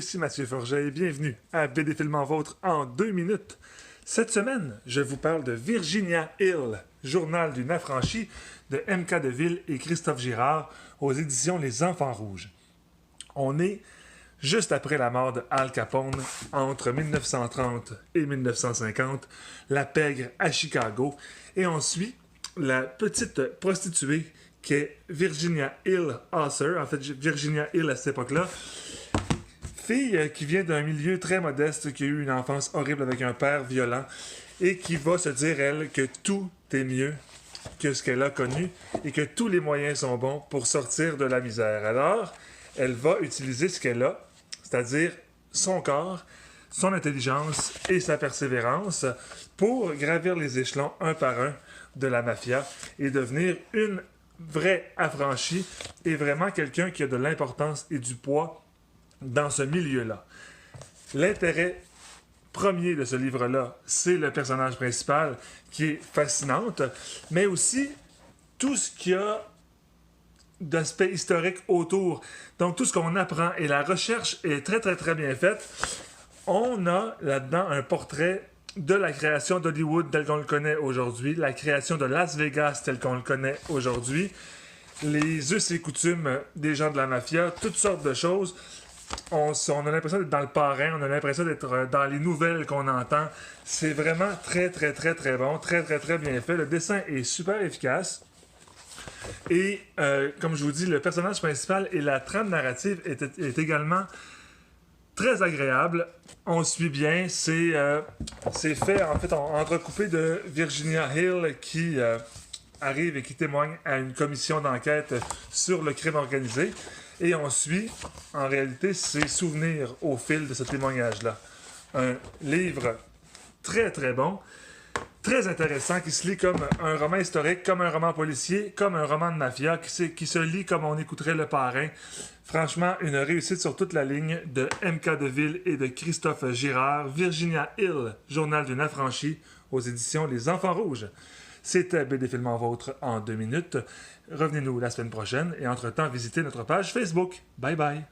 ici Mathieu Forget et bienvenue à BD Film en Vôtre en 2 minutes. Cette semaine, je vous parle de Virginia Hill, journal d'une affranchie de M.K. Deville et Christophe Girard aux éditions Les Enfants Rouges. On est juste après la mort de Al Capone entre 1930 et 1950, la pègre à Chicago, et on suit la petite prostituée qui est Virginia Hill Hauser, en fait Virginia Hill à cette époque-là, fille qui vient d'un milieu très modeste, qui a eu une enfance horrible avec un père violent et qui va se dire, elle, que tout est mieux que ce qu'elle a connu et que tous les moyens sont bons pour sortir de la misère. Alors, elle va utiliser ce qu'elle a, c'est-à-dire son corps, son intelligence et sa persévérance pour gravir les échelons un par un de la mafia et devenir une vraie affranchie et vraiment quelqu'un qui a de l'importance et du poids dans ce milieu-là. L'intérêt premier de ce livre-là, c'est le personnage principal qui est fascinante, mais aussi tout ce qu'il y a d'aspect historique autour. Donc tout ce qu'on apprend et la recherche est très très très bien faite. On a là-dedans un portrait de la création d'Hollywood tel qu'on le connaît aujourd'hui, la création de Las Vegas tel qu'on le connaît aujourd'hui, les us et coutumes des gens de la mafia, toutes sortes de choses. On a l'impression d'être dans le parrain, on a l'impression d'être dans les nouvelles qu'on entend. C'est vraiment très très très très bon, très très très bien fait. Le dessin est super efficace. Et comme je vous dis, le personnage principal et la trame narrative est également très agréable. On suit bien. C'est fait en fait entrecoupé de Virginia Hill qui arrive et qui témoigne à une commission d'enquête sur le crime organisé. Et on suit, en réalité, ses souvenirs au fil de ce témoignage-là. Un livre très très bon, très intéressant, qui se lit comme un roman historique, comme un roman policier, comme un roman de mafia, qui se lit comme on écouterait Le Parrain. Franchement, une réussite sur toute la ligne de M.K. Deville et de Christophe Girard. Virginia Hill, journal d'une affranchie, aux éditions Les Enfants Rouges. C'était BD Film en Vôtre en 2 minutes. Revenez-nous la semaine prochaine et entre-temps, visitez notre page Facebook. Bye bye!